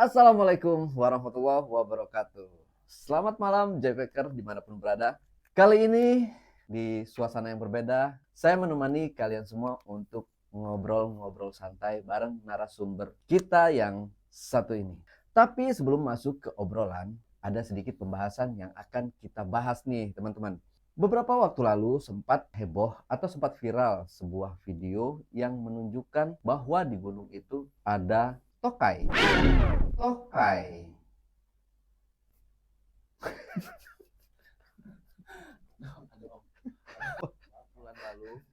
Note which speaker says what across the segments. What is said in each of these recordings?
Speaker 1: Assalamualaikum warahmatullahi wabarakatuh. Selamat malam JPker dimanapun berada. Kali ini di suasana yang berbeda, saya menemani kalian semua untuk ngobrol-ngobrol santai bareng narasumber kita yang satu ini. Tapi sebelum masuk ke obrolan, ada sedikit pembahasan yang akan kita bahas nih teman-teman. Beberapa waktu lalu sempat heboh atau sempat viral sebuah video yang menunjukkan bahwa di gunung itu ada tokai. Tokai. Bulan lalu,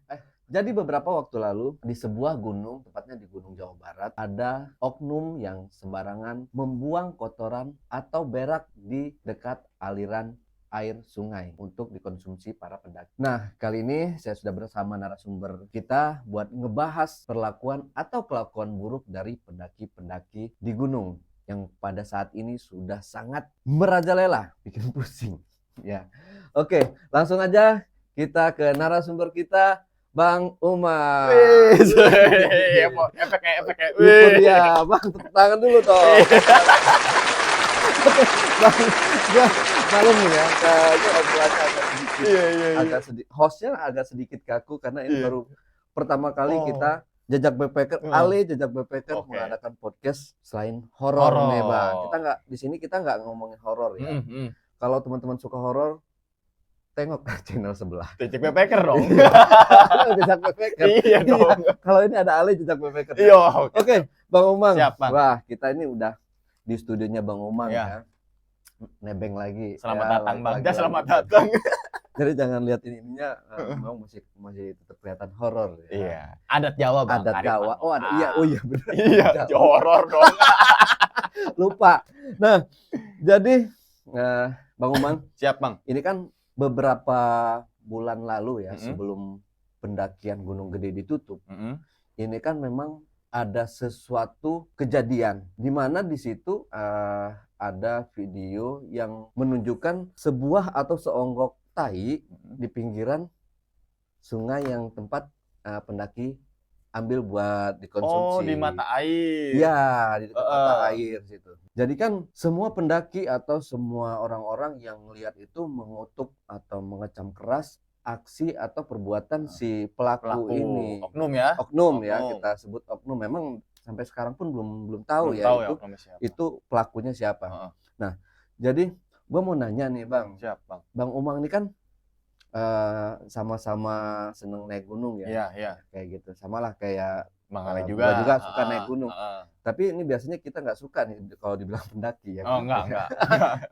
Speaker 1: jadi beberapa waktu lalu di sebuah gunung, tepatnya di Gunung Jawa Barat, ada oknum yang sembarangan membuang kotoran atau berak di dekat aliran air sungai untuk dikonsumsi para pendaki. Nah, kali ini saya sudah bersama narasumber kita buat ngebahas perlakuan atau kelakuan buruk dari pendaki-pendaki di gunung yang pada saat ini sudah sangat merajalela, bikin pusing. Ya, oke, langsung aja kita ke narasumber kita, Bang Umar.
Speaker 2: Efek.
Speaker 1: Ya, Bang, tepuk tangan dulu toh. Bang, gua malam nih ya, kayaknya obrolannya agak sedikit, hostnya agak sedikit kaku karena ini baru pertama kali kita Jejak Backpacker, Jejak Backpacker mengadakan podcast selain horor nih Bang. Kita nggak di sini kita nggak ngomongin horor ya. Kalau teman-teman suka horor, tengok channel sebelah.
Speaker 2: Jejak Backpacker dong.
Speaker 1: Jejak Backpacker.
Speaker 2: Iya dong.
Speaker 1: Kalau ini ada Ale Jejak Backpacker.
Speaker 2: Iya.
Speaker 1: Oke, Bang Umang.
Speaker 2: Siap, Bang.
Speaker 1: Wah, kita ini udah di studionya Bang Umang ya. Nebeng lagi.
Speaker 2: Selamat
Speaker 1: ya,
Speaker 2: datang Bang.
Speaker 1: lagi.
Speaker 2: Selamat datang.
Speaker 1: Jadi jangan lihat ininya, memang masih tetap kelihatan horor. Ya.
Speaker 2: Iya. Adat Jawa Bang.
Speaker 1: Adat Jawa. Oh ada. Iya benar.
Speaker 2: Iya. Horor dong.
Speaker 1: Lupa. Nah, jadi Bang Umang.
Speaker 2: Siap Bang.
Speaker 1: Ini kan beberapa bulan lalu ya, sebelum pendakian Gunung Gede ditutup. Ini kan memang ada sesuatu kejadian di mana di situ ada video yang menunjukkan sebuah atau seonggok tai di pinggiran sungai yang tempat pendaki ambil buat dikonsumsi.
Speaker 2: Oh, di mata air.
Speaker 1: Ya, di dekat mata air situ. Jadi kan semua pendaki atau semua orang-orang yang melihat itu mengutuk atau mengecam keras aksi atau perbuatan si pelaku ini.
Speaker 2: Oknum ya.
Speaker 1: Oknum ya, kita sebut oknum. Memang sampai sekarang pun belum tahu ya itu pelakunya siapa. Nah, jadi gua mau nanya nih Bang.
Speaker 2: Siap Bang.
Speaker 1: Bang Umang ini kan sama-sama seneng naik gunung ya.
Speaker 2: Iya.
Speaker 1: Kayak gitu. Samalah kayak
Speaker 2: Bang Ale
Speaker 1: gua
Speaker 2: juga.
Speaker 1: juga suka naik gunung. Tapi ini biasanya kita nggak suka nih kalau dibilang pendaki ya.
Speaker 2: Oh, enggak.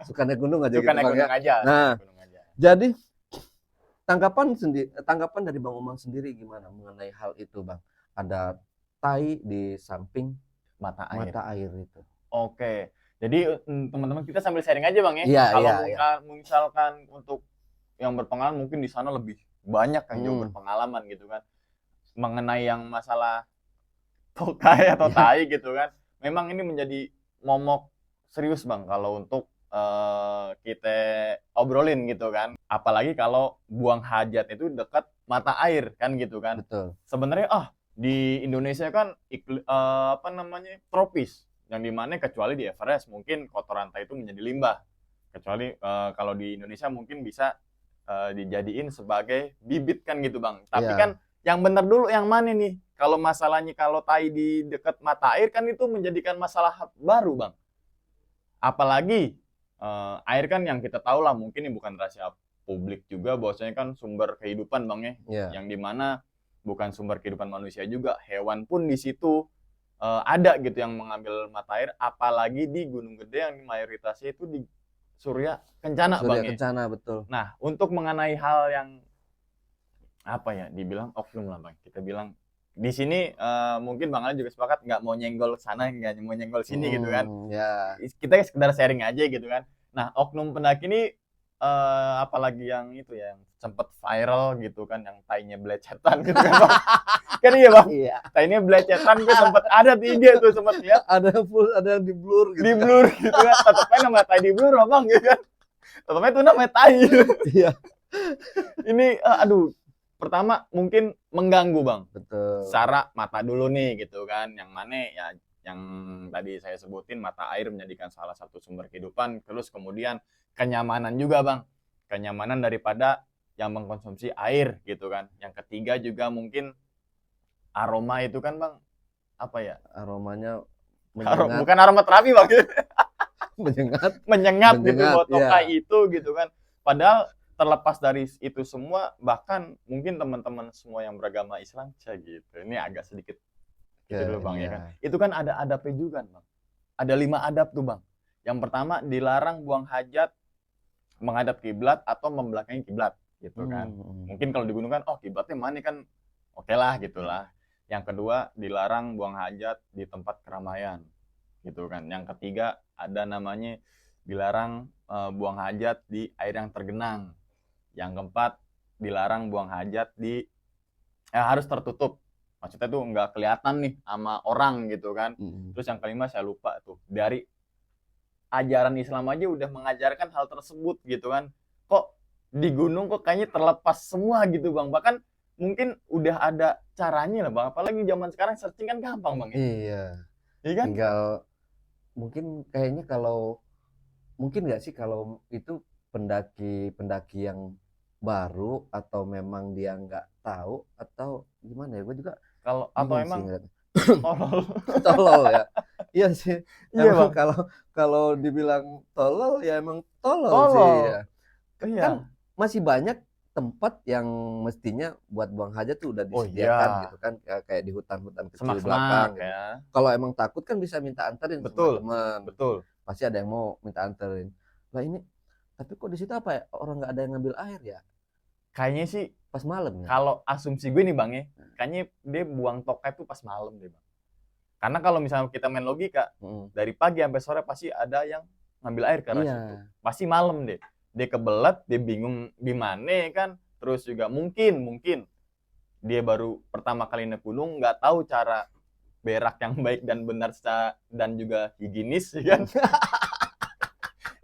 Speaker 1: Suka naik gunung aja
Speaker 2: Suka
Speaker 1: gitu
Speaker 2: naik
Speaker 1: Bang
Speaker 2: gunung
Speaker 1: ya.
Speaker 2: aja.
Speaker 1: Nah, jadi tanggapan dari Bang Umang sendiri gimana mengenai hal itu Bang? Ada tai di samping mata air itu.
Speaker 2: Oke. Jadi teman-teman kita sambil sharing aja Bang ya.
Speaker 1: Iya,
Speaker 2: Kalau
Speaker 1: iya.
Speaker 2: misalkan untuk yang berpengalaman mungkin di sana lebih banyak yang jauh berpengalaman gitu kan. Mengenai yang masalah tokai atau tai gitu kan. Memang ini menjadi momok serius Bang kalau untuk kita obrolin gitu kan. Apalagi kalau buang hajat itu dekat mata air kan gitu kan.
Speaker 1: Betul.
Speaker 2: Sebenarnya di Indonesia kan tropis, yang dimana kecuali di Everest mungkin kotoran tai itu menjadi limbah. Kecuali kalau di Indonesia mungkin bisa dijadiin sebagai bibit kan gitu Bang. Tapi kan yang benar dulu yang mana nih? Kalau masalahnya kalau tai di dekat mata air kan itu menjadikan masalah baru Bang. Apalagi air kan yang kita tahu lah, mungkin ini bukan rahasia publik juga, bahwasanya kan sumber kehidupan Bang ya. Yang dimana bukan sumber kehidupan manusia juga, hewan pun di situ ada gitu yang mengambil mata air, apalagi di Gunung Gede yang mayoritasnya itu di Surya Kencana Bang ya.
Speaker 1: Kencana betul.
Speaker 2: Nah, untuk mengenai hal yang dibilang oknum lah Bang. Kita bilang di sini mungkin Bang Ali juga sepakat nggak mau nyenggol sana, nggak mau nyenggol sini gitu kan. Kita sekedar sharing aja gitu kan. Nah, oknum pendaki ini apalagi yang itu ya, yang sempat viral gitu kan, yang tainya belecetan gitu kan Bang. Kan iya Bang.
Speaker 1: Iya.
Speaker 2: Tainya belecetan gue sempat ada di dia tuh, sempat lihat.
Speaker 1: Ada yang di blur gitu.
Speaker 2: Di blur gitu kan. Tetepnya nama tai di blur Bang gitu kan. Tetepnya itu namanya tai.
Speaker 1: Iya.
Speaker 2: Ini pertama mungkin mengganggu Bang.
Speaker 1: Betul.
Speaker 2: Secara mata dulu nih gitu kan, yang mana ya yang tadi saya sebutin, mata air menjadikan salah satu sumber kehidupan, terus kemudian kenyamanan juga Bang, kenyamanan daripada yang mengkonsumsi air gitu kan. Yang ketiga juga mungkin aroma itu kan Bang, apa ya?
Speaker 1: Aromanya menyengat,
Speaker 2: Bukan aroma terapi Bang,
Speaker 1: menyengat,
Speaker 2: menyengat gitu
Speaker 1: menyengat,
Speaker 2: buat tokai
Speaker 1: ya.
Speaker 2: itu gitu kan. Padahal terlepas dari itu semua, bahkan mungkin teman-teman semua yang beragama Islam gitu. Ini agak sedikit itu dulu Bang ya kan.
Speaker 1: Iya.
Speaker 2: Itu kan ada adabnya juga Bang. Ada 5 adab tuh Bang. Yang pertama dilarang buang hajat menghadap kiblat atau membelakangi kiblat gitu kan. Mungkin kalau di gunung kan kiblatnya mana kan oke lah gitulah. Yang kedua dilarang buang hajat di tempat keramaian gitu kan. Yang ketiga ada namanya dilarang buang hajat di air yang tergenang. Yang keempat dilarang buang hajat di harus tertutup. Maksudnya tuh nggak kelihatan nih sama orang gitu kan. Terus yang kelima saya lupa tuh, dari ajaran Islam aja udah mengajarkan hal tersebut gitu kan. Kok di gunung kok kayaknya terlepas semua gitu Bang. Bahkan mungkin udah ada caranya lah Bang. Apalagi zaman sekarang searching kan gampang Bang.
Speaker 1: Iya.
Speaker 2: Iya kan?
Speaker 1: Tinggal mungkin kayaknya kalau mungkin nggak sih kalau itu pendaki yang baru atau memang dia nggak tahu atau gimana ya? Gue juga
Speaker 2: Kalau atau
Speaker 1: bingung sih
Speaker 2: emang
Speaker 1: ngeliatnya.
Speaker 2: tolol.
Speaker 1: Tolol ya. Iya sih.
Speaker 2: Iya
Speaker 1: Emang
Speaker 2: Bang.
Speaker 1: kalau dibilang tolol ya emang tolol sih
Speaker 2: Tolol.
Speaker 1: ya.
Speaker 2: Iya.
Speaker 1: Kan masih banyak tempat yang mestinya buat buang hajat tuh udah
Speaker 2: Oh
Speaker 1: disediakan
Speaker 2: iya.
Speaker 1: gitu kan, kayak di hutan-hutan kecil
Speaker 2: Semak-semak
Speaker 1: belakang gitu.
Speaker 2: ya.
Speaker 1: Kalau emang takut kan bisa minta anterin sama
Speaker 2: Betul.
Speaker 1: teman.
Speaker 2: Betul.
Speaker 1: Pasti ada yang mau minta anterin. Lah ini tapi kok di situ apa ya? Orang nggak ada yang ngambil air ya?
Speaker 2: Kayaknya sih
Speaker 1: Pas malam ya?
Speaker 2: kalau asumsi gue nih Bang ya, kayaknya dia buang tokai itu pas malam deh Bang. Karena kalau misalnya kita main logika, dari pagi sampai sore pasti ada yang ngambil air ke arah
Speaker 1: Iya.
Speaker 2: situ. Pasti malam deh. Dia kebelet, dia bingung di mana kan. Terus juga mungkin dia baru pertama kali naik gunung, nggak tahu cara berak yang baik dan benar dan juga higienis ya kan.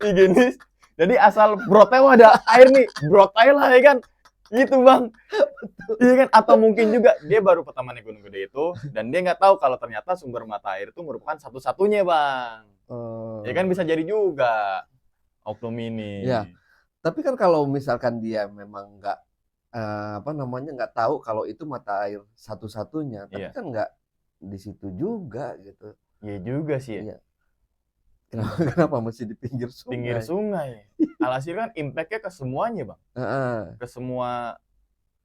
Speaker 2: Higienis. Jadi asal brotel ada air nih, brotel lah ya kan. Gitu Bang. Iya kan? Atau mungkin juga dia baru pertama naik gunung gede itu dan dia nggak tahu kalau ternyata sumber mata air itu merupakan satu-satunya Bang. Ya kan bisa jadi juga oknum ini.
Speaker 1: Iya. Tapi kan kalau misalkan dia memang nggak nggak tahu kalau itu mata air satu-satunya, tapi
Speaker 2: Iya.
Speaker 1: kan nggak di situ juga gitu.
Speaker 2: Iya juga sih ya.
Speaker 1: Iya. Kenapa mesti di pinggir sungai?
Speaker 2: Pinggir sungai. Alhasil kan impact-nya ke semuanya Bang. Ke semua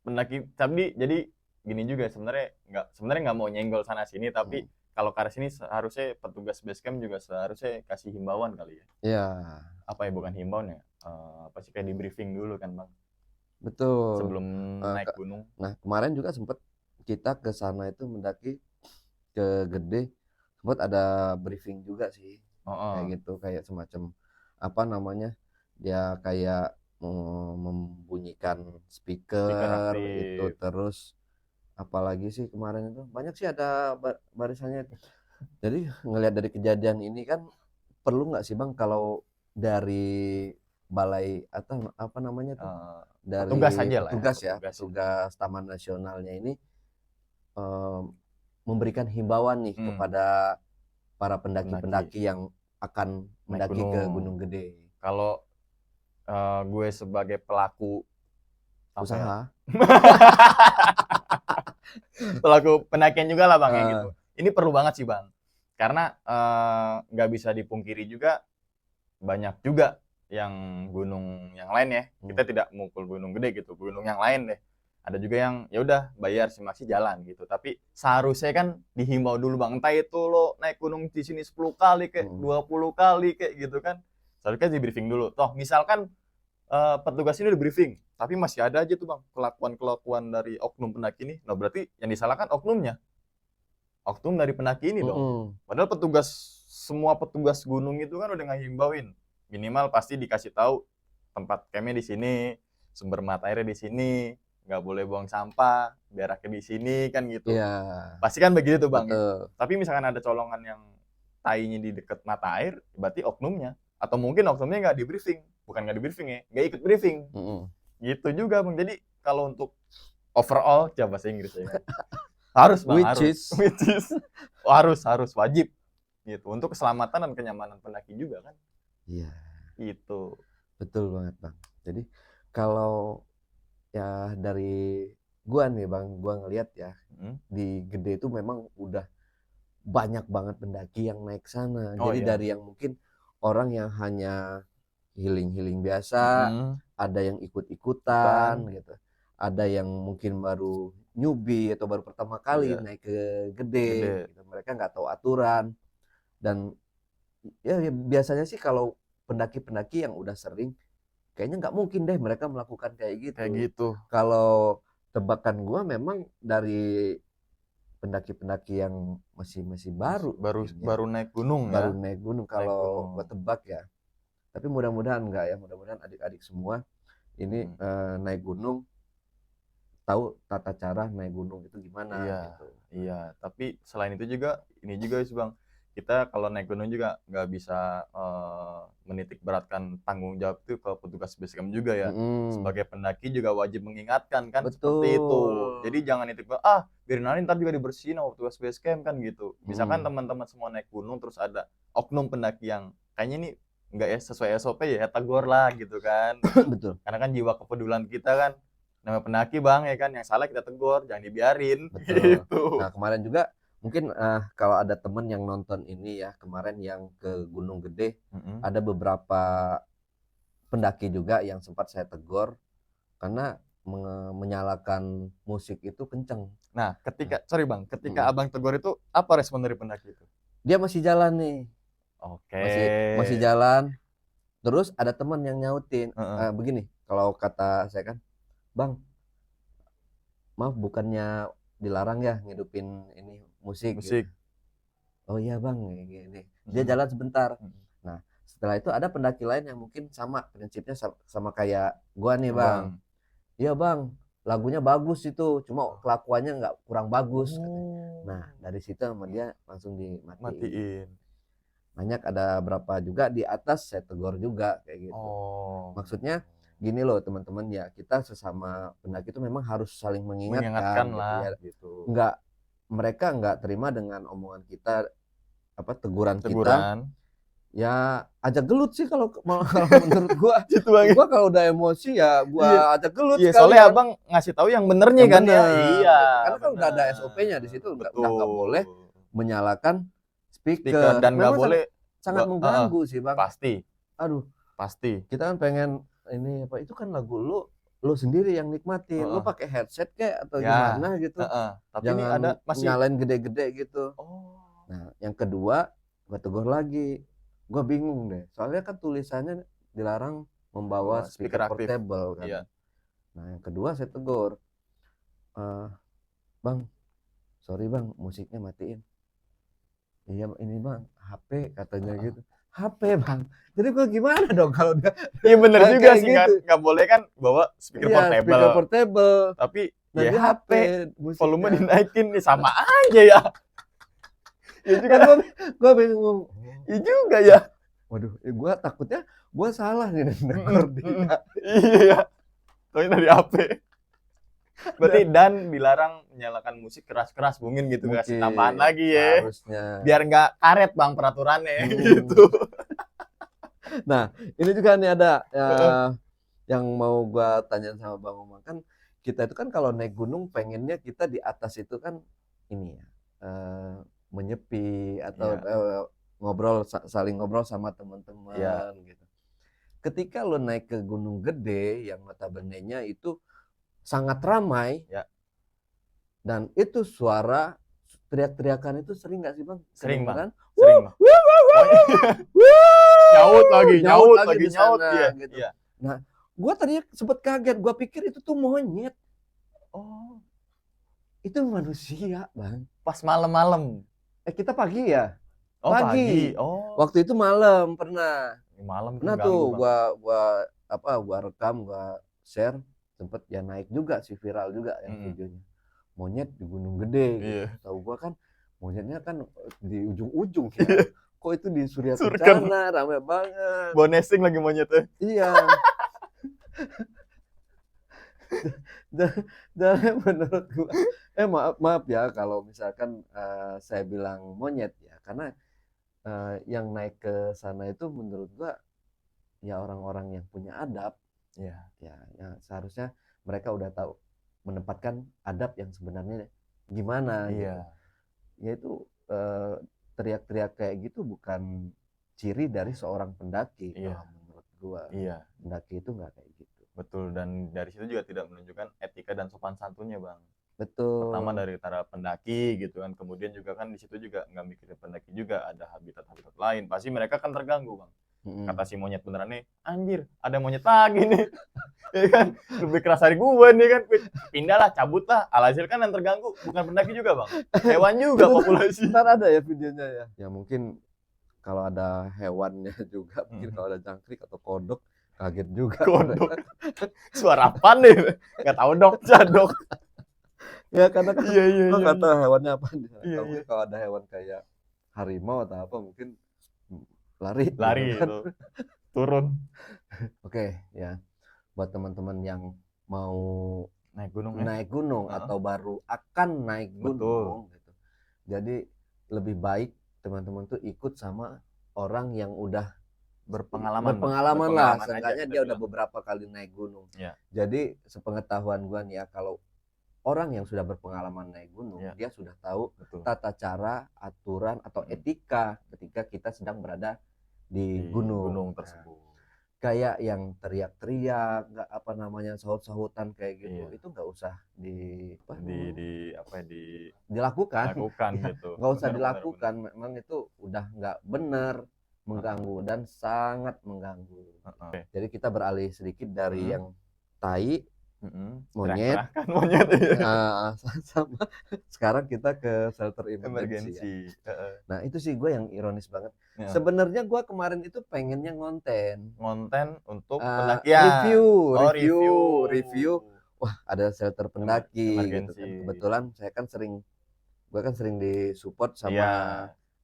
Speaker 2: pendaki. Tapi jadi gini juga sebenarnya nggak mau nyenggol sana sini, tapi kalau ke arah sini seharusnya petugas base camp juga seharusnya kasih himbauan kali ya.
Speaker 1: Iya.
Speaker 2: Apa ya, bukan himbauan ya? Apa sih, kayak di briefing dulu kan Bang.
Speaker 1: Betul.
Speaker 2: Sebelum naik gunung.
Speaker 1: Nah, kemarin juga sempat kita ke sana itu mendaki ke Gede, sempat ada briefing juga sih. Kayak gitu, kayak semacam apa namanya? Dia kayak membunyikan speaker itu, terus apalagi sih kemarin itu banyak sih ada barisannya. Jadi ngelihat dari kejadian ini kan perlu nggak sih Bang kalau dari balai atau apa namanya tuh dari
Speaker 2: petugas aja lah
Speaker 1: petugas Taman Nasionalnya ini memberikan himbauan nih kepada para pendaki-pendaki yang akan mendaki ke Gunung Gede.
Speaker 2: Kalau gue sebagai pelaku
Speaker 1: usaha
Speaker 2: pelaku pendakian juga lah Bang ya gitu. Ini perlu banget sih Bang. Karena nggak bisa dipungkiri juga banyak juga yang gunung yang lain ya. Kita tidak mukul Gunung Gede gitu, gunung yang lain deh. Ada juga yang ya udah bayar simaksi jalan gitu. Tapi seharusnya kan dihimbau dulu Bang. Entah itu lo naik gunung di sini 10 kali kayak 20 kali kayak gitu kan. Seharusnya di briefing dulu. Toh misalkan petugas ini udah briefing, tapi masih ada aja tuh Bang kelakuan-kelakuan dari oknum pendaki ini. Nah berarti yang disalahkan oknumnya. Oknum dari pendaki ini dong. Padahal semua petugas gunung itu kan udah ngehimbauin. Minimal pasti dikasih tahu tempat campnya di sini, sumber mata airnya di sini, nggak boleh buang sampah, beraknya di sini kan gitu.
Speaker 1: Iya.
Speaker 2: Pasti kan begitu tuh Bang.
Speaker 1: Betul.
Speaker 2: Tapi misalkan ada colongan yang tainya di dekat mata air, berarti oknumnya. Atau mungkin oknumnya nggak di briefing, bukan nggak di briefing ya, nggak ikut briefing. Gitu juga Bang. Jadi kalau untuk overall, coba bahasa Inggris ya. Harus Bang, harus wajib. gitu. Untuk keselamatan dan kenyamanan pendaki juga kan.
Speaker 1: Iya,
Speaker 2: Itu.
Speaker 1: betul banget Bang. Jadi kalau ya dari gua nih Bang, gua ngelihat ya
Speaker 2: Hmm.
Speaker 1: di Gede itu memang udah banyak banget pendaki yang naik sana.
Speaker 2: Oh
Speaker 1: Jadi
Speaker 2: iya.
Speaker 1: dari yang mungkin orang yang hanya healing-healing biasa,
Speaker 2: Mm-mm.
Speaker 1: ada yang ikut-ikutan
Speaker 2: Ikutan.
Speaker 1: gitu. Ada yang mungkin baru newbie atau baru pertama kali
Speaker 2: Iya.
Speaker 1: naik ke Gede
Speaker 2: Gede.
Speaker 1: gitu. Mereka nggak tahu aturan dan ya biasanya sih kalau pendaki-pendaki yang udah sering kayaknya nggak mungkin deh mereka melakukan kayak
Speaker 2: Kayak
Speaker 1: gitu.
Speaker 2: gitu.
Speaker 1: Kalau tebakan gua memang dari pendaki-pendaki yang masih baru
Speaker 2: Baru
Speaker 1: mungkin ya.
Speaker 2: baru naik gunung ya.
Speaker 1: Baru naik gunung
Speaker 2: Naik
Speaker 1: kalau
Speaker 2: gunung.
Speaker 1: gua tebak ya. Tapi mudah-mudahan enggak ya, mudah-mudahan adik-adik semua ini naik gunung tahu tata cara naik gunung itu gimana
Speaker 2: Iya,
Speaker 1: gitu.
Speaker 2: iya. Tapi selain itu juga, ini juga sih Bang, kita kalau naik gunung juga nggak bisa menitik beratkan tanggung jawab itu ke petugas base camp juga ya.
Speaker 1: Mm-mm.
Speaker 2: Sebagai pendaki juga wajib mengingatkan kan seperti itu.
Speaker 1: Betul.
Speaker 2: Jadi jangan nitik biarin aja ntar juga dibersihin sama petugas base camp kan gitu. Misalkan teman-teman semua naik gunung terus ada oknum pendaki yang kayaknya ini nggak ya sesuai SOP ya tegur lah gitu kan.
Speaker 1: Betul.
Speaker 2: Karena kan jiwa kepedulian kita kan namanya pendaki Bang ya kan, yang salah kita tegur, jangan dibiarin
Speaker 1: Betul.
Speaker 2: gitu.
Speaker 1: Nah, kemarin juga mungkin kalau ada temen yang nonton ini ya, kemarin yang ke Gunung Gede,
Speaker 2: Mm-mm.
Speaker 1: ada beberapa pendaki juga yang sempat saya tegur karena menyalakan musik itu kenceng.
Speaker 2: Nah, sorry Bang, ketika
Speaker 1: Mm.
Speaker 2: Abang tegur itu apa respon dari pendaki itu?
Speaker 1: Dia masih jalan nih,
Speaker 2: Oke.
Speaker 1: masih jalan. Terus ada teman yang nyautin,
Speaker 2: Heeh.
Speaker 1: begini, kalau kata saya kan, Bang, maaf bukannya dilarang ya ngidupin ini musik gitu.
Speaker 2: Musik.
Speaker 1: Oh iya Bang, gini. Dia
Speaker 2: Mm-mm.
Speaker 1: jalan sebentar.
Speaker 2: Mm-mm.
Speaker 1: Nah, setelah itu ada pendaki lain yang mungkin sama prinsipnya sama kayak gua nih Bang.
Speaker 2: Bang.
Speaker 1: Iya Bang, lagunya bagus itu, cuma kelakuannya nggak kurang bagus katanya.
Speaker 2: Oh.
Speaker 1: Nah, dari situ sama dia langsung dimatiin.
Speaker 2: Matiin.
Speaker 1: Banyak ada berapa juga di atas saya tegur juga kayak gitu.
Speaker 2: Oh.
Speaker 1: Maksudnya gini loh teman-teman ya, kita sesama pendaki itu memang harus saling mengingatkan gitu
Speaker 2: lah
Speaker 1: ya.
Speaker 2: gitu.
Speaker 1: Mereka nggak terima dengan omongan kita, teguran kita.
Speaker 2: Teguran.
Speaker 1: Ya ajak gelut sih kalau menurut gua.
Speaker 2: Gitu Bang.
Speaker 1: Gua kalau udah emosi ya gua ajak gelut
Speaker 2: Iya,
Speaker 1: sekalian.
Speaker 2: soalnya Abang ngasih tahu yang benernya
Speaker 1: Yang
Speaker 2: kan ya.
Speaker 1: bener,
Speaker 2: Iya.
Speaker 1: gitu. Karena kan udah ada
Speaker 2: bener.
Speaker 1: SOP-nya di situ, udah
Speaker 2: Betul.
Speaker 1: nggak boleh menyalakan
Speaker 2: Speaker dan nggak
Speaker 1: Memang
Speaker 2: boleh
Speaker 1: sangat mengganggu sih Bang.
Speaker 2: pasti.
Speaker 1: Aduh,
Speaker 2: Pasti.
Speaker 1: kita kan pengen ini itu kan lagu lu sendiri yang nikmatin. Lu pakai headset kayak atau
Speaker 2: Ya,
Speaker 1: gimana gitu.
Speaker 2: Tapi
Speaker 1: Jangan
Speaker 2: ini ada masih
Speaker 1: nyalain gede-gede gitu.
Speaker 2: Oh.
Speaker 1: Nah, yang kedua gua tegur lagi. Gua bingung deh. Soalnya kan tulisannya dilarang membawa speaker
Speaker 2: aktif.
Speaker 1: portable kan.
Speaker 2: Iya.
Speaker 1: Nah, yang kedua saya tegur. Bang, sorry Bang, musiknya matiin. Iya ini Bang, HP katanya gitu. HP Bang. Jadi gua gimana dong kalau dia
Speaker 2: Iya bener
Speaker 1: kayak
Speaker 2: juga sih
Speaker 1: gitu.
Speaker 2: nggak boleh kan bawa speaker
Speaker 1: Iya,
Speaker 2: portable.
Speaker 1: speaker portable.
Speaker 2: Tapi
Speaker 1: Nah,
Speaker 2: ya
Speaker 1: dia
Speaker 2: HP
Speaker 1: musiknya.
Speaker 2: volume dinaikin nih sama aja ya. Ya juga
Speaker 1: Gua bingung.
Speaker 2: Iya juga ya.
Speaker 1: Waduh, gua takutnya gua salah nih denger dia.
Speaker 2: Iya. Soalnya dari HP. Berarti dan dilarang menyalakan musik keras-keras mungkin gitu, kasih tambahan lagi ya.
Speaker 1: Harusnya.
Speaker 2: Biar nggak karet Bang peraturannya gitu.
Speaker 1: Nah, ini juga nih ada yang mau gua tanya sama Bang Omang, kan kita itu kan kalau naik gunung pengennya kita di atas itu kan ini ya, menyepi atau saling ngobrol sama teman-teman gitu. Ketika lo naik ke Gunung Gede yang notabene-nya itu sangat ramai, dan itu suara teriak-teriakan itu sering nggak sih Bang?
Speaker 2: Sering Bang.
Speaker 1: Kan?
Speaker 2: Sering Bang. Nyaut lagi
Speaker 1: gitu. Nah, gua tadinya sempet kaget, gua pikir itu tuh monyet. Oh, itu manusia Bang.
Speaker 2: Pas malam-malam.
Speaker 1: Kita pagi ya?
Speaker 2: Oh pagi. Oh.
Speaker 1: Waktu itu malam pernah.
Speaker 2: Malam
Speaker 1: Nah tuh gua rekam, gua share, sempet ya naik juga sih, viral juga yang videonya. Monyet di Gunung Gede. Gitu. Tahu gua kan monyetnya kan di ujung-ujung ya. Kok itu di Surya Kencana rame banget.
Speaker 2: Bonesing lagi monyetnya.
Speaker 1: Iya. Dan menurut gua maaf ya kalau misalkan saya bilang monyet ya, karena yang naik ke sana itu menurut gua ya orang-orang yang punya adab.
Speaker 2: Iya.
Speaker 1: Ya, seharusnya mereka udah tahu menempatkan adab yang sebenarnya gimana gitu.
Speaker 2: Iya.
Speaker 1: Yaitu teriak-teriak kayak gitu bukan ciri dari seorang pendaki.
Speaker 2: Iya.
Speaker 1: Kalau menurut gua,
Speaker 2: Iya.
Speaker 1: pendaki itu nggak kayak gitu.
Speaker 2: Betul, dan dari situ juga tidak menunjukkan etika dan sopan santunnya, Bang.
Speaker 1: Betul.
Speaker 2: Pertama dari para pendaki gitu kan, kemudian juga kan di situ juga nggak mikirin pendaki juga, ada habitat-habitat lain, pasti mereka kan terganggu, Bang. Kata si monyet beneran nih, anjir ada monyet lagi nih. Ya kan, lebih keras dari gue nih kan, pindahlah, cabut lah. Alhasil kan yang terganggu bukan pendaki juga, Bang, hewan juga populasi.
Speaker 1: Ntar ada ya videonya ya. Ya mungkin kalau ada hewannya juga, mungkin kalau ada jangkrik atau kodok, kaget juga.
Speaker 2: Kodok. Suara apa nih? Nggak tahu, dok, jadok.
Speaker 1: Ya karena kan
Speaker 2: Iya.
Speaker 1: nggak tahu hewannya apa.
Speaker 2: Iya.
Speaker 1: Kalau ada hewan kayak harimau atau apa mungkin lari gitu kan.
Speaker 2: itu turun.
Speaker 1: Oke, ya buat teman-teman yang mau
Speaker 2: Naik gunung ya.
Speaker 1: naik gunung atau baru akan naik gunung gitu. Jadi lebih baik teman-teman tuh ikut sama orang yang udah berpengalaman lah, seenggaknya dia udah beberapa kali naik gunung.
Speaker 2: Ya.
Speaker 1: Jadi sepengetahuan gua nih ya, kalau orang yang sudah berpengalaman naik gunung, dia sudah tahu tata cara, aturan atau etika ketika kita sedang berada di gunung
Speaker 2: tersebut.
Speaker 1: Kayak yang teriak-teriak, nggak apa namanya sahut-sahutan kayak gitu, itu nggak usah dilakukan
Speaker 2: gitu.
Speaker 1: Nggak usah dilakukan, memang itu udah nggak benar, mengganggu dan sangat mengganggu. Jadi kita beralih sedikit dari yang tai, monyet, sama sekarang kita ke shelter emergency. Nah itu sih gue yang ironis banget. Sebenarnya gue kemarin itu pengennya ngonten
Speaker 2: untuk pendakian,
Speaker 1: review. Wah ada shelter pendaki gitu kan. Kebetulan gue kan sering disupport sama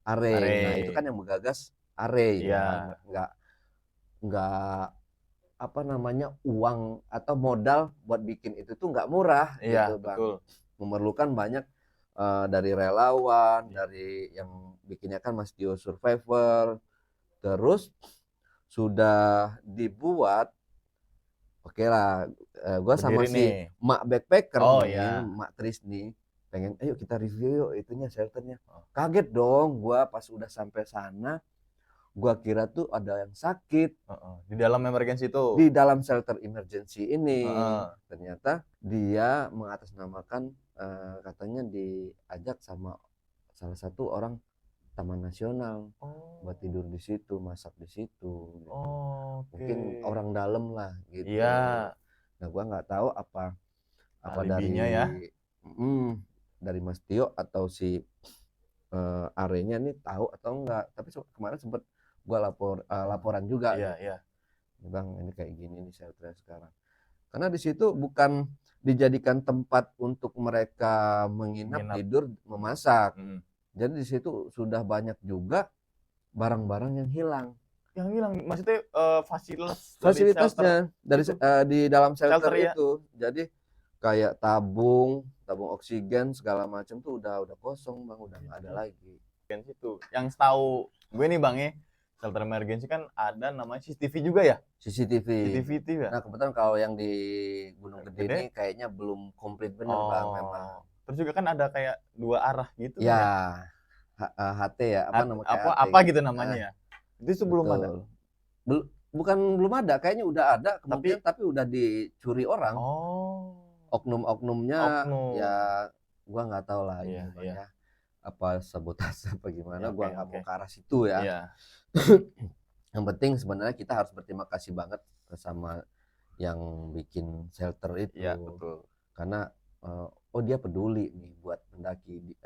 Speaker 1: Are. Nah itu kan yang menggagas Are ya, nggak apa namanya uang atau modal buat bikin itu tuh nggak murah gitu Bang.
Speaker 2: Betul.
Speaker 1: Memerlukan banyak dari relawan, dari yang bikinnya kan Mas Dio Survivor, terus sudah dibuat, oke lah, gue sama si Mak Backpacker Mak Trisni pengen, ayo kita review yuk itunya shelternya. Kaget dong gue pas udah sampai sana. Gua kira tuh ada yang sakit
Speaker 2: di dalam emergency itu.
Speaker 1: Di dalam shelter emergency ini. Ternyata dia mengatasnamakan katanya diajak sama salah satu orang Taman Nasional buat tidur di situ, masak di situ. Gitu. Mungkin orang dalam lah gitu.
Speaker 2: Iya.
Speaker 1: Nah gua nggak tahu apa
Speaker 2: alibinya
Speaker 1: dari Mas Tio atau si Arenya nih tahu atau enggak. Tapi kemarin sempat gue laporan juga Bang ini kayak gini nih shelter sekarang, karena di situ bukan dijadikan tempat untuk mereka menginap, tidur, memasak. Jadi di situ sudah banyak juga barang-barang yang hilang
Speaker 2: maksudnya
Speaker 1: fasilitasnya dari di dalam shelter itu. Jadi kayak tabung oksigen segala macam tuh udah kosong Bang, udah nggak ada lagi.
Speaker 2: Itu yang tahu gue nih Bang ya, shelter emergency kan ada namanya CCTV juga ya? CCTV ya?
Speaker 1: Nah kebetulan kalau yang di Gunung Gede ini kayaknya belum komplit bener Bang memang.
Speaker 2: Terus juga kan ada kayak 2 arah gitu
Speaker 1: ya. HT ya,
Speaker 2: apa gitu namanya ya? Itu belum ada?
Speaker 1: Bukan belum ada, kayaknya udah ada kemungkinan tapi udah dicuri orang. Oknum-oknumnya ya gua nggak tahu lah ya. Apa sabotase apa gimana, gua nggak mau ke arah situ ya. Yang penting sebenarnya kita harus berterima kasih banget sama yang bikin shelter itu.
Speaker 2: Betul.
Speaker 1: Karena dia peduli nih buat pendaki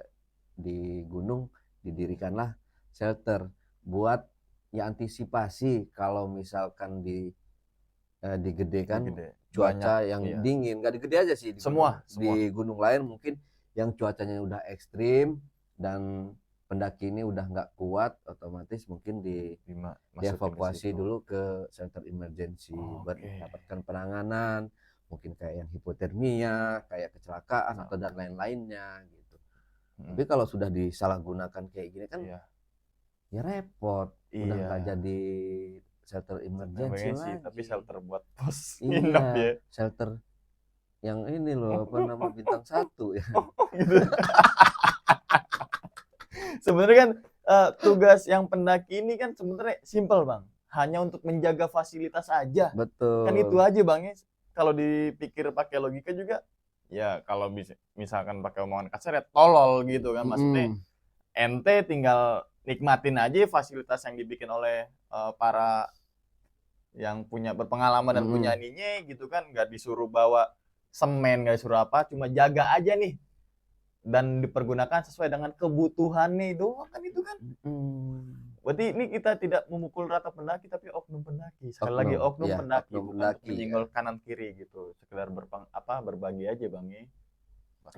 Speaker 1: di gunung, didirikanlah shelter buat ya antisipasi kalau misalkan di Gede kan cuaca yang dingin, nggak di Gede aja sih, di gunung lain mungkin yang cuacanya udah ekstrim dan pendaki ini udah nggak kuat, otomatis mungkin dievakuasi dulu ke shelter emergency buat mendapatkan penanganan, mungkin kayak yang hipotermia, kayak kecelakaan atau dan lain-lainnya gitu. Tapi kalau sudah disalahgunakan kayak gini kan ya repot. Udah nggak
Speaker 2: Iya.
Speaker 1: jadi shelter emergency
Speaker 2: Emergency,
Speaker 1: lagi.
Speaker 2: tapi shelter buat pos
Speaker 1: Iya,
Speaker 2: nginep ya.
Speaker 1: shelter yang ini loh, apa nama, bintang 1 ya.
Speaker 2: Gitu. Sebenarnya kan tugas yang pendaki ini kan sebenarnya simpel bang, hanya untuk menjaga fasilitas aja. Kan itu
Speaker 1: Betul.
Speaker 2: aja bang ya. Kalau dipikir pakai logika juga, ya kalau misalkan pakai omongan kasar ya tolol gitu kan. Maksudnya
Speaker 1: Mm-mm.
Speaker 2: ente tinggal nikmatin aja fasilitas yang dibikin oleh para yang punya berpengalaman dan punya
Speaker 1: Mm-mm.
Speaker 2: ininya gitu kan, nggak disuruh bawa semen, nggak disuruh apa, cuma jaga aja nih dan dipergunakan sesuai dengan kebutuhannya doang kan itu kan.
Speaker 1: Mm-mm.
Speaker 2: Berarti ini kita tidak memukul rata pendaki tapi oknum pendaki. Sekali lagi
Speaker 1: Oknum,
Speaker 2: oknum
Speaker 1: ya,
Speaker 2: pendaki,
Speaker 1: oknum
Speaker 2: bukan untuk
Speaker 1: pendaki ya.
Speaker 2: menyinggol kanan kiri gitu. Sekedar berbagi aja bang ya.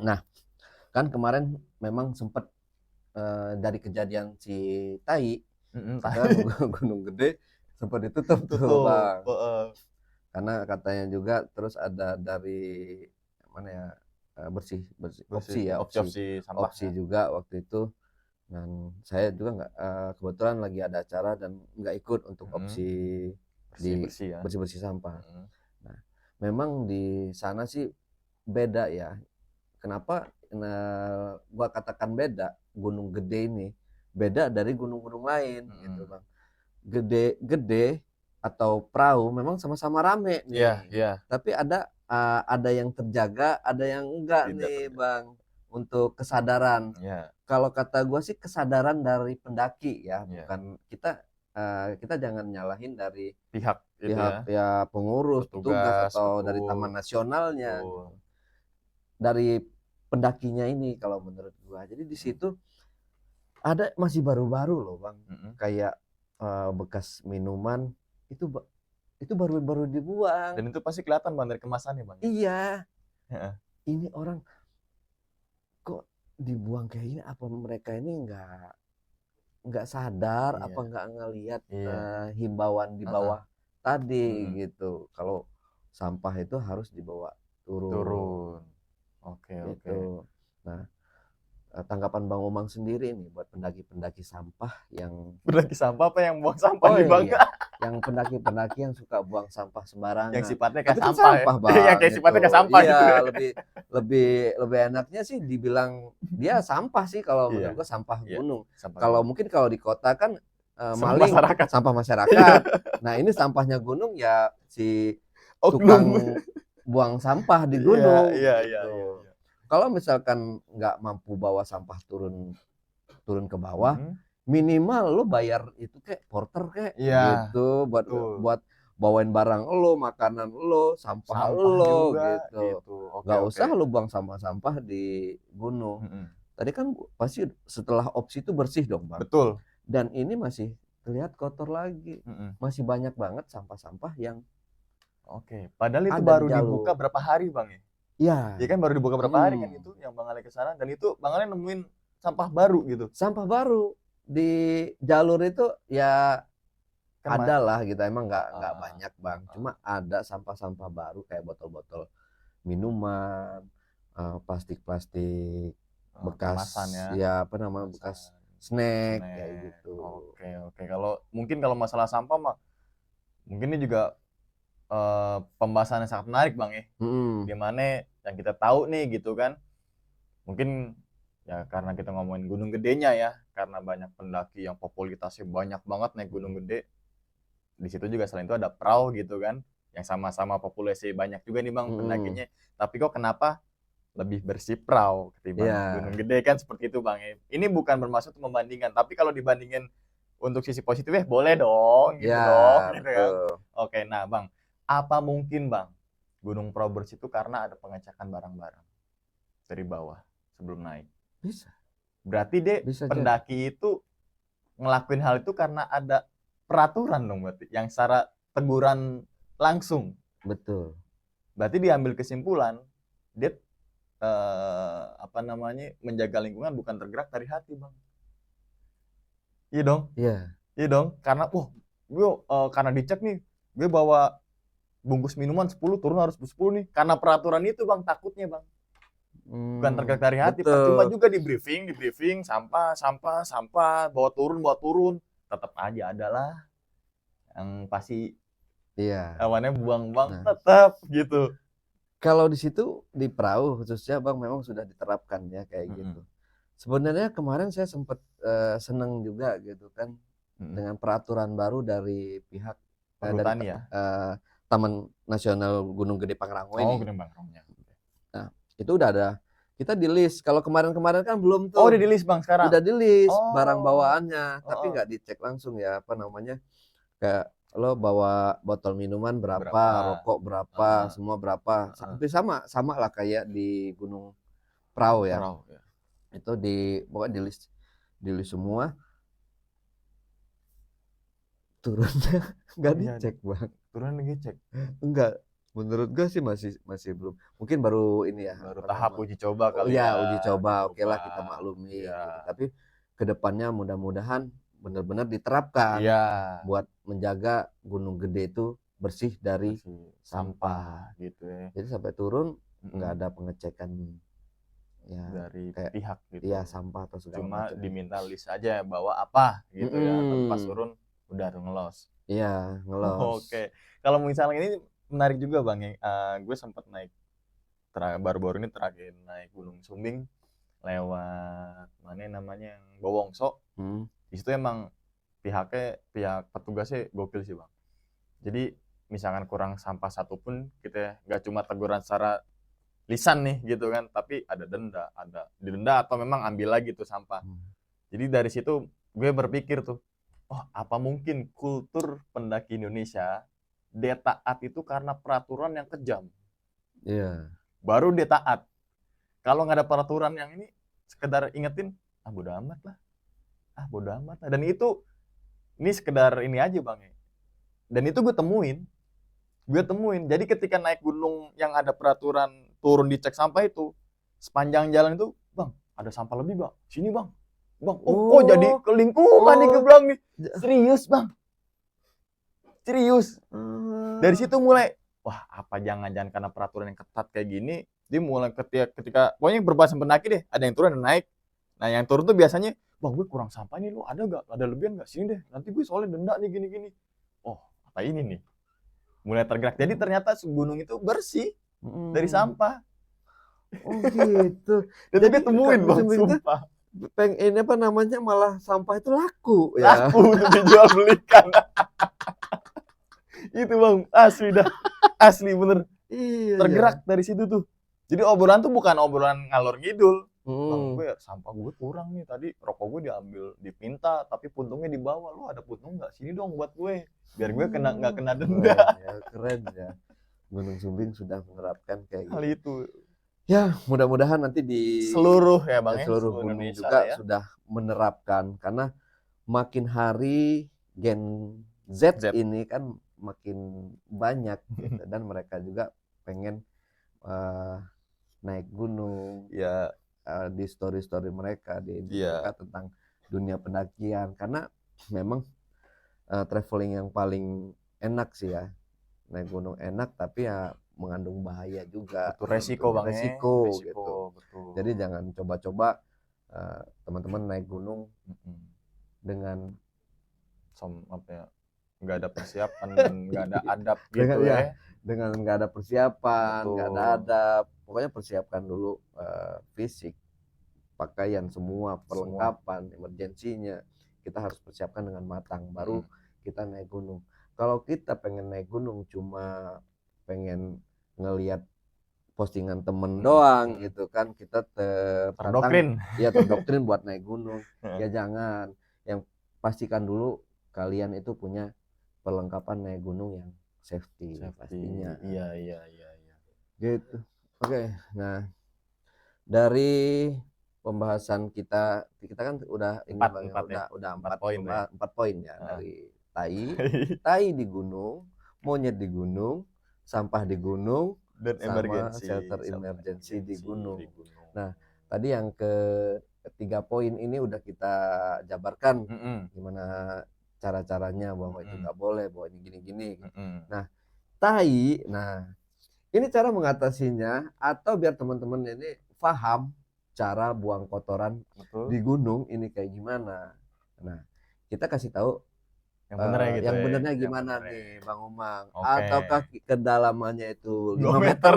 Speaker 1: Nah, kan kemarin memang sempat dari kejadian si Tai, itu kan Gunung Gede sempat ditutup tuh
Speaker 2: Tutup.
Speaker 1: Bang. Karena katanya juga terus ada dari mana ya, bersih opsi ya,
Speaker 2: Opsi sampah.
Speaker 1: opsi juga waktu itu. Dan saya juga nggak, kebetulan lagi ada acara dan nggak ikut untuk opsi di
Speaker 2: Bersih ya.
Speaker 1: bersih sampah. Nah, memang di sana sih beda ya. Kenapa gua katakan beda, Gunung Gede ini beda dari gunung-gunung lain gitu Bang. Gede atau perahu memang sama-sama rame nih.
Speaker 2: Iya.
Speaker 1: Tapi ada yang terjaga, ada yang enggak
Speaker 2: Tidak
Speaker 1: nih
Speaker 2: terjaga.
Speaker 1: Bang, untuk kesadaran.
Speaker 2: Iya.
Speaker 1: Kalau kata gua sih kesadaran dari pendaki ya,
Speaker 2: Iya.
Speaker 1: bukan kita jangan nyalahin dari
Speaker 2: Pihak itu
Speaker 1: pihak
Speaker 2: ya.
Speaker 1: ya pengurus, petugas
Speaker 2: Petugas,
Speaker 1: atau dari
Speaker 2: betul.
Speaker 1: taman nasionalnya.
Speaker 2: Betul.
Speaker 1: Dari pendakinya ini kalau menurut gua. Jadi di situ ada masih baru-baru loh Bang. Kayak bekas minuman itu baru dibuang.
Speaker 2: Dan itu pasti kelihatan bang dari kemasannya bang.
Speaker 1: Iya.
Speaker 2: Heeh.
Speaker 1: Ini orang kok dibuang kayak gini, apa mereka ini nggak sadar,
Speaker 2: Iya.
Speaker 1: apa nggak ngelihat
Speaker 2: Iya.
Speaker 1: himbauan di bawah tadi gitu. Kalau sampah itu harus dibawa turun.
Speaker 2: Oke.
Speaker 1: Gitu. Nah, tanggapan Bang Omang sendiri nih buat pendaki-pendaki sampah yang
Speaker 2: Pendaki sampah apa yang buang sampah nih bang?
Speaker 1: iya, yang pendaki-pendaki yang suka buang sampah sembarangan.
Speaker 2: Yang sifatnya
Speaker 1: Tapi
Speaker 2: kayak
Speaker 1: kan
Speaker 2: sampah ya.
Speaker 1: sampah Bang,
Speaker 2: Yang kayak
Speaker 1: gitu.
Speaker 2: sifatnya kayak sampah
Speaker 1: Iya,
Speaker 2: gitu ya.
Speaker 1: lebih enaknya sih dibilang dia sampah sih kalau
Speaker 2: Iya.
Speaker 1: menurut gua, sampah
Speaker 2: Iya.
Speaker 1: gunung.
Speaker 2: Sampah
Speaker 1: Kalau
Speaker 2: gunung.
Speaker 1: mungkin kalau di kota kan
Speaker 2: Sampah
Speaker 1: maling,
Speaker 2: masyarakat.
Speaker 1: sampah masyarakat. Nah, ini sampahnya gunung ya si tukang
Speaker 2: Oknum.
Speaker 1: buang sampah di gunung.
Speaker 2: Iya.
Speaker 1: Gitu. Kalau misalkan nggak mampu bawa sampah turun ke bawah, minimal lo bayar itu kayak porter kayak
Speaker 2: Iya,
Speaker 1: gitu
Speaker 2: betul.
Speaker 1: buat bawain barang lo, makanan lo, sampah lo
Speaker 2: juga
Speaker 1: gitu.
Speaker 2: Oke,
Speaker 1: Nggak usah lo buang sampah-sampah di gunung. Tadi kan pasti setelah opsi itu bersih dong Bang.
Speaker 2: Betul.
Speaker 1: Dan ini masih terlihat kotor lagi. Masih banyak banget sampah-sampah yang
Speaker 2: Oke, padahal itu
Speaker 1: ada
Speaker 2: baru
Speaker 1: di jalur.
Speaker 2: dibuka berapa hari Bang ya?
Speaker 1: Iya.
Speaker 2: Ya kan baru dibuka berapa hari kan itu yang Bang Ale ke sana, dan itu Bang Ale nemuin sampah baru gitu.
Speaker 1: Sampah baru di jalur itu ya
Speaker 2: Kan
Speaker 1: ada lah gitu, emang nggak banyak Bang, cuma ada sampah-sampah baru kayak botol-botol minuman, plastik-plastik bekas
Speaker 2: kemasan
Speaker 1: ya apa namanya, bekas snack kayak gitu.
Speaker 2: Oke. Kalau masalah sampah mah mungkin ini juga pembahasan yang sangat menarik Bang ya. Gimana yang kita tahu nih gitu kan. Mungkin ya karena kita ngomongin Gunung Gedenya ya, karena banyak pendaki yang popularitasnya banyak banget naik Gunung Gede. Di situ juga selain itu ada perahu gitu kan, yang sama-sama populasi banyak juga nih Bang pendakinya. Tapi kok kenapa lebih bersih perahu ketimbang Gunung Gede kan seperti itu Bang. Ini bukan bermaksud membandingkan, tapi kalau dibandingin untuk sisi positifnya boleh dong gitu dong. Gitu kan. Oke, nah Bang, apa mungkin Bang Gunung Prau bersih itu karena ada pengecekan barang-barang dari bawah sebelum naik?
Speaker 1: Bisa.
Speaker 2: Berarti pendaki itu ngelakuin hal itu karena ada peraturan dong berarti, yang secara teguran langsung.
Speaker 1: Betul.
Speaker 2: Berarti diambil kesimpulan dia menjaga lingkungan bukan tergerak dari hati Bang. Iya dong. Iya dong. Karena gue karena dicek nih, gue bawa bungkus minuman 10 turun harus 10 nih. Karena peraturan itu Bang, takutnya Bang. Bukan tergerak dari hati,
Speaker 1: betul.
Speaker 2: percuma juga di briefing, sampah, bawa turun, tetap aja adalah yang pasti
Speaker 1: Iya.
Speaker 2: awannya buang-buang
Speaker 1: Nah,
Speaker 2: tetap gitu.
Speaker 1: kalau di situ di perahu khususnya Bang memang sudah diterapkan ya kayak gitu. Sebenarnya kemarin saya sempat seneng juga gitu kan dengan peraturan baru dari pihak
Speaker 2: Perhutani ya.
Speaker 1: Taman Nasional Gunung Gede Pangrango ini.
Speaker 2: Gunung Pangrango.
Speaker 1: Nah, itu udah ada. Kita di list. Kalau kemarin-kemarin kan belum tuh.
Speaker 2: Oh, udah di list Bang sekarang.
Speaker 1: Udah di list
Speaker 2: Oh.
Speaker 1: barang bawaannya, tapi nggak dicek langsung ya apa namanya. Kayak lo bawa botol minuman berapa, rokok berapa, semua berapa. Hampir sama lah kayak di Gunung Prau ya. Itu pokoknya di list semua. Turunnya nggak dicek Bang.
Speaker 2: Turunnya dicek?
Speaker 1: Enggak. Menurut gue sih masih belum. Mungkin baru ini ya.
Speaker 2: Baru tahap uji coba kali
Speaker 1: ya.
Speaker 2: ya.
Speaker 1: Uji coba. Oke lah kita maklumi.
Speaker 2: Ya.
Speaker 1: Gitu. Tapi kedepannya mudah-mudahan benar-benar diterapkan buat menjaga Gunung Gede itu bersih dari sampah
Speaker 2: gitu ya.
Speaker 1: Jadi sampai turun nggak ada pengecekan ya
Speaker 2: dari
Speaker 1: kayak
Speaker 2: pihak gitu.
Speaker 1: Iya, sampah atau segala
Speaker 2: Cuma
Speaker 1: macam.
Speaker 2: diminta list aja bawa apa gitu ya. Tapi pas turun udah ngelos.
Speaker 1: Iya, ngelos.
Speaker 2: Oke. Kalau misalnya ini menarik juga Bang ya. Gue sempat naik baru-baru ini terakhir naik Gunung Sumbing lewat mana namanya yang Bowongso. Di situ emang pihak petugasnya gokil sih Bang. Jadi misalkan kurang sampah satu pun kita nggak cuma teguran secara lisan nih gitu kan, tapi ada didenda atau memang ambil lagi tuh sampah. Jadi dari situ gue berpikir tuh, apa mungkin kultur pendaki Indonesia dia taat itu karena peraturan yang kejam.
Speaker 1: Iya.
Speaker 2: Baru dia taat. Kalau nggak ada peraturan yang ini sekedar ingetin, bodo amat lah. Dan itu ini sekedar ini aja Bang ya. Dan itu gue temuin. Jadi ketika naik gunung yang ada peraturan turun dicek sampah itu, sepanjang jalan itu, Bang, ada sampah lebih Bang. Sini Bang. Kok jadi kelingkungan nih gue bilang nih. Serius Bang. Serius. Dari situ mulai, apa jangan-jangan karena peraturan yang ketat kayak gini, dia mulai ketika pokoknya berbahasan pendaki deh, ada yang turun ada naik. Nah yang turun tuh biasanya, Bang gue kurang sampah nih, lu ada gak? Ada lebihan gak? Sini deh, nanti gue soalnya denda nih gini-gini. Apa ini nih? Mulai tergerak. Jadi ternyata gunung itu bersih dari sampah.
Speaker 1: Oh gitu.
Speaker 2: Jadi temuin Bang, sumpah.
Speaker 1: Ini apa namanya malah sampah itu laku ya.
Speaker 2: Laku untuk dijual belikan. Itu Bang, asli bener.
Speaker 1: Iya,
Speaker 2: tergerak dari situ tuh. Jadi obrolan tuh bukan obrolan ngalor ngidul. Bang, gue sampah gue kurang nih, tadi rokok gue diambil dipinta tapi puntungnya dibawa, lu ada puntung nggak? Sini dong buat gue, biar gue nggak kena denda.
Speaker 1: Keren ya. Gunung Sumbing sudah menerapkan kayak
Speaker 2: hal
Speaker 1: gitu.
Speaker 2: itu.
Speaker 1: Ya mudah-mudahan nanti di
Speaker 2: seluruh ya Bang,
Speaker 1: seluruh gunung juga ya sudah menerapkan, karena makin hari Gen Z ini kan makin banyak gitu, dan mereka juga pengen naik gunung ya. Di story mereka di mereka tentang dunia pendakian, karena memang traveling yang paling enak sih ya, naik gunung enak tapi ya mengandung bahaya juga.
Speaker 2: Betul, resiko Bang,
Speaker 1: resiko gitu.
Speaker 2: Betul.
Speaker 1: Jadi jangan coba-coba teman-teman naik gunung dengan
Speaker 2: nggak ada persiapan dan nggak ada adab gitu ya.
Speaker 1: Dengan nggak ada persiapan, nggak ada adab. Pokoknya persiapkan dulu fisik, pakaian, semua perlengkapan, emergensinya. Kita harus persiapkan dengan matang, baru kita naik gunung. Kalau kita pengen naik gunung cuma pengen ngelihat postingan temen doang gitu kan, kita terdoktrin buat naik gunung. Ya jangan. Yang pastikan dulu kalian itu punya perlengkapan naik gunung yang safety. Pastinya.
Speaker 2: Iya.
Speaker 1: Gitu. Oke. Nah, dari pembahasan kita kan udah empat poin ya. Dari tai di gunung, monyet di gunung, sampah di gunung, dan sama shelter emergency di gunung. Nah, tadi yang ketiga poin ini udah kita jabarkan gimana cara-caranya, bahwa itu nggak boleh, bahwa ini gini-gini. Nah, tai, ini cara mengatasinya atau biar teman-teman ini paham cara buang kotoran
Speaker 2: Betul.
Speaker 1: di gunung ini kayak gimana. Nah, kita kasih tahu
Speaker 2: Yang benernya gitu
Speaker 1: yang
Speaker 2: ya.
Speaker 1: benernya
Speaker 2: Yang
Speaker 1: gimana
Speaker 2: benernya.
Speaker 1: nih Bang Umang.
Speaker 2: Oke.
Speaker 1: Ataukah kedalamannya itu
Speaker 2: 2
Speaker 1: 5
Speaker 2: meter.
Speaker 1: meter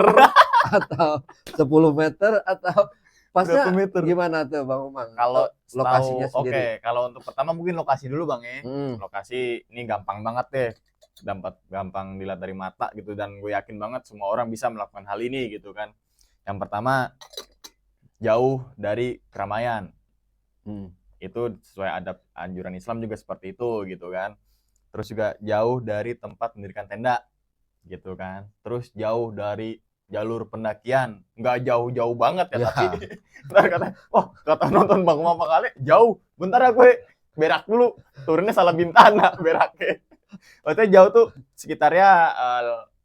Speaker 1: atau 10 meter atau pasnya
Speaker 2: Berapa meter?
Speaker 1: gimana tuh Bang Umang?
Speaker 2: Kalau
Speaker 1: Lokasinya
Speaker 2: setahu,
Speaker 1: sendiri.
Speaker 2: oke, kalau untuk pertama mungkin lokasi dulu Bang ya.
Speaker 1: Hmm.
Speaker 2: Lokasi ini gampang banget deh. Gampang dilihat dari mata gitu, dan gue yakin banget semua orang bisa melakukan hal ini gitu kan. Yang pertama, jauh dari keramaian. Itu sesuai adab anjuran Islam juga seperti itu gitu kan. Terus juga jauh dari tempat mendirikan tenda gitu kan. Terus jauh dari jalur pendakian, nggak jauh-jauh banget ya,
Speaker 1: Ya.
Speaker 2: tapi ntar kata nonton Bang Mama kali jauh, bentar ya gue berak dulu, turunnya salah bintana beraknya. Maksudnya jauh tuh sekitarnya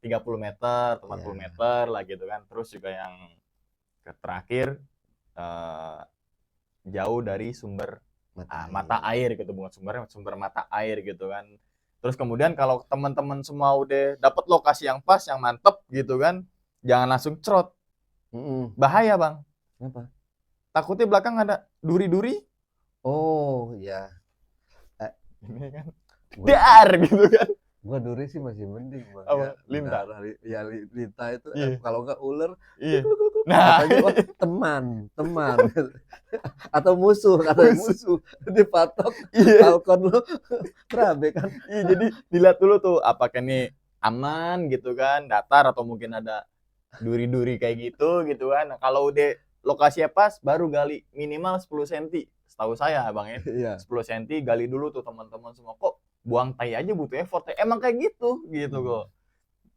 Speaker 2: 30 meter, 40 meter lah gitu kan. Terus juga yang terakhir jauh dari sumber mata air gitu, bukan sumber mata air gitu kan. Terus kemudian kalau teman-teman semua udah dapat lokasi yang pas, yang mantep gitu kan, jangan langsung cerot. Bahaya Bang.
Speaker 1: Kenapa?
Speaker 2: Takutnya belakang ada duri-duri.
Speaker 1: Oh ya.
Speaker 2: Ini kan dar gitu kan.
Speaker 1: Gua duri sih masih mending Bang.
Speaker 2: Apa?
Speaker 1: Ya,
Speaker 2: Lintah.
Speaker 1: Ya lintah itu
Speaker 2: Iya.
Speaker 1: kalau enggak ular.
Speaker 2: Iya. Nah,
Speaker 1: Katanya wah, teman. Atau musuh, katanya musuh. Dipatok falcon lu berabe kan.
Speaker 2: iya, jadi dilihat dulu tuh apakah ini aman gitu kan, datar atau mungkin ada duri-duri kayak gitu kan. Nah, kalau udah lokasinya pas baru gali minimal 10 cm. Setahu saya Bang ya.
Speaker 1: Iya.
Speaker 2: 10 cm gali dulu tuh teman-teman semua. Kok buang tai aja butuh effort ya? Emang kayak gitu kok.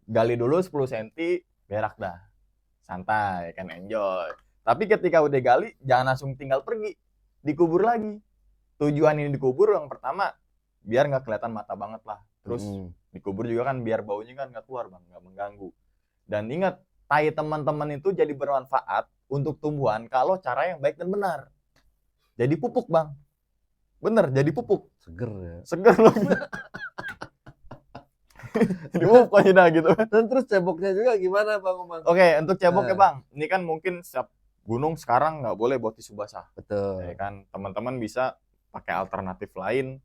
Speaker 2: Gali dulu 10 cm, berak dah. Santai kan, enjoy. Tapi ketika udah gali jangan langsung tinggal pergi. Dikubur lagi. Tujuan ini dikubur yang pertama biar nggak kelihatan mata banget lah. Terus dikubur juga kan biar baunya kan nggak keluar Bang, nggak mengganggu. Dan ingat, tai teman-teman itu jadi bermanfaat untuk tumbuhan kalau cara yang baik dan benar. Jadi pupuk Bang. Bener, jadi pupuk.
Speaker 1: Seger ya.
Speaker 2: Seger loh. Jadi pupuk aja dah gitu.
Speaker 1: Dan terus ceboknya juga gimana Bang Umang?
Speaker 2: Oke, untuk ceboknya Bang, ini kan mungkin setiap gunung sekarang nggak boleh buat tisu basah.
Speaker 1: Betul.
Speaker 2: Ya kan, teman-teman bisa pakai alternatif lain.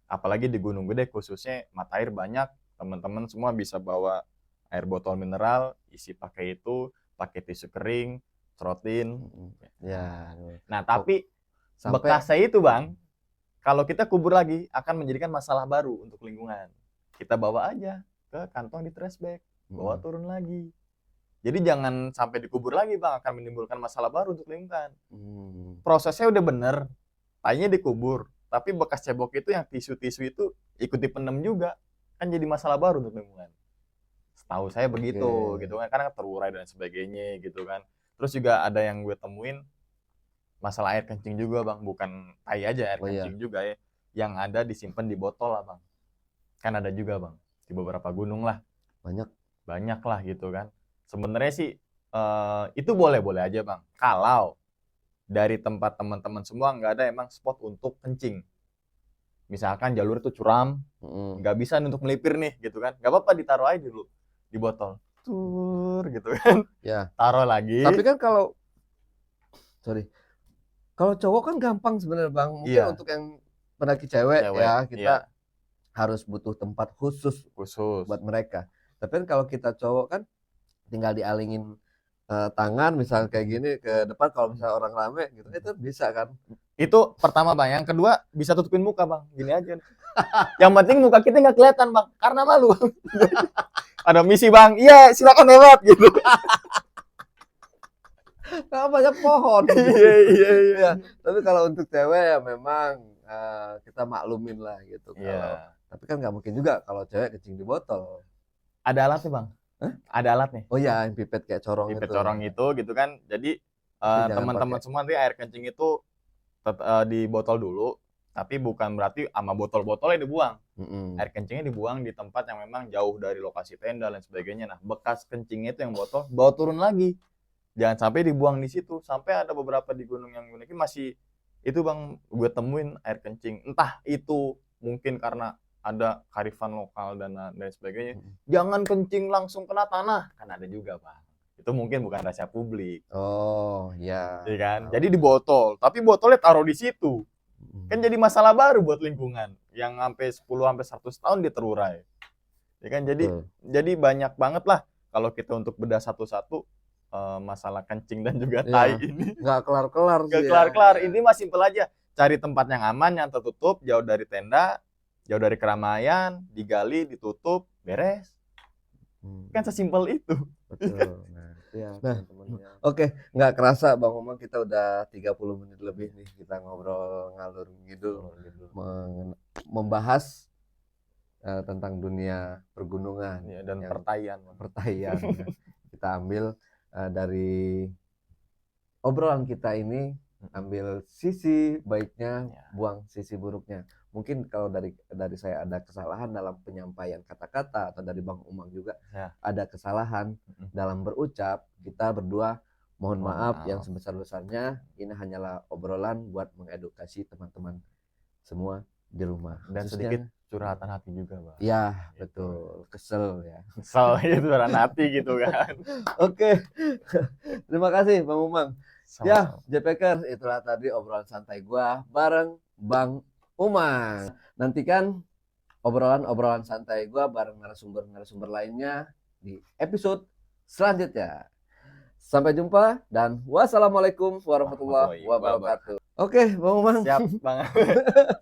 Speaker 2: Apalagi di gunung gede khususnya mata air banyak, teman-teman semua bisa bawa air botol mineral, isi pakai itu, pakai tisu kering, cerotin.
Speaker 1: Ya.
Speaker 2: Nah, tapi
Speaker 1: Sampai
Speaker 2: bekasnya itu Bang, kalau kita kubur lagi akan menjadikan masalah baru untuk lingkungan. Kita bawa aja ke kantong di trash bag, bawa turun lagi. Jadi jangan sampai dikubur lagi Bang, akan menimbulkan masalah baru untuk lingkungan. Prosesnya udah bener, tainya dikubur, tapi bekas cebok itu yang tisu-tisu itu ikut dipendam juga, kan jadi masalah baru untuk lingkungan. Setahu saya begitu gitu kan, karena terurai dan sebagainya gitu kan. Terus juga ada yang gue temuin masalah air kencing juga Bang, bukan tai aja, air kencing juga ya, yang ada disimpan di botol lah Bang. Kan ada juga Bang, di beberapa gunung lah. Banyak lah gitu kan. Sebenarnya sih itu boleh-boleh aja Bang, kalau dari tempat teman-teman semua nggak ada emang spot untuk kencing. Misalkan jalur itu curam, nggak bisa untuk melipir nih gitu kan, nggak apa-apa ditaruh aja dulu di botol, gitu kan.
Speaker 1: Ya.
Speaker 2: Taruh lagi.
Speaker 1: Tapi kan kalau cowok kan gampang sebenarnya Bang. Mungkin untuk yang pendaki cewek ya kita harus butuh tempat khusus buat mereka. Tapi kan kalau kita cowok kan tinggal dialingin tangan misalnya kayak gini ke depan, kalau misalnya orang rame gitu itu bisa kan.
Speaker 2: Itu pertama Bang. Yang kedua bisa tutupin muka Bang, gini aja. Yang penting muka kita nggak kelihatan Bang, karena malu. Ada misi Bang, iya silakan lewat gitu.
Speaker 1: Nah, banyak pohon. Iya. Tapi kalau untuk cewek ya memang kita maklumin lah gitu. Tapi kan nggak mungkin juga kalau cewek kencing di botol.
Speaker 2: Ada alatnya Bang. Ada alatnya.
Speaker 1: Oh iya, yang pipet kayak corong
Speaker 2: pipet corong itu gitu kan. Jadi teman-teman semua nanti air kencing itu di botol dulu, tapi bukan berarti sama botol-botolnya dibuang. Air kencingnya dibuang di tempat yang memang jauh dari lokasi tenda dan sebagainya. Nah, bekas kencingnya itu yang botol bawa turun lagi. Jangan sampai dibuang di situ. Sampai ada beberapa di gunung yang unik masih itu Bang, gue temuin air kencing. Entah itu mungkin karena ada kearifan lokal dan sebagainya. Jangan kencing langsung kena tanah, kan ada juga Bang. itu mungkin bukan rahasia publik.
Speaker 1: Oh, ya.
Speaker 2: Ya kan? Jadi di botol, tapi botolnya taruh di situ. Kan jadi masalah baru buat lingkungan yang sampai 10 sampai 100 tahun dia terurai. Ya kan? Jadi banyak banget lah kalau kita untuk bedah satu-satu masalah kencing dan juga tai ini.
Speaker 1: Nggak kelar-kelar sih.
Speaker 2: Nggak kelar-kelar. Ini mah simpel aja. Cari tempat yang aman, yang tertutup, jauh dari tenda, jauh dari keramaian, digali, ditutup, beres. Kan sesimpel itu.
Speaker 1: Betul. Oke, nggak kerasa Bang Umang kita udah 30 menit lebih nih kita ngobrol ngalur ngidul membahas tentang dunia pergunungan
Speaker 2: dan pertaian.
Speaker 1: Kita ambil dari obrolan kita ini, ambil sisi baiknya, buang sisi buruknya. Mungkin kalau dari saya ada kesalahan dalam penyampaian kata-kata, atau dari Bang Umang juga ada kesalahan dalam berucap, kita berdua mohon maaf yang sebesar-besarnya. Ini hanyalah obrolan buat mengedukasi teman-teman semua di rumah.
Speaker 2: Dan khususnya, sedikit curhatan hati juga, Bang.
Speaker 1: Ya, betul. Kesel ya.
Speaker 2: Kesel itu curhatan hati gitu kan.
Speaker 1: Oke. Terima kasih Bang Umang. Ya, JPKers, itulah tadi obrolan santai gua bareng Bang Umang. Nantikan obrolan santai gua bareng narasumber lainnya di episode selanjutnya. Sampai jumpa dan wassalamualaikum warahmatullahi wabarakatuh. Oke, Bang Umang.
Speaker 2: Siap, Bang.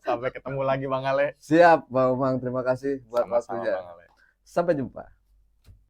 Speaker 2: Sampai ketemu lagi, Bang Ale.
Speaker 1: Siap, Bang Umang. Terima kasih buat waktunya. Sampai jumpa.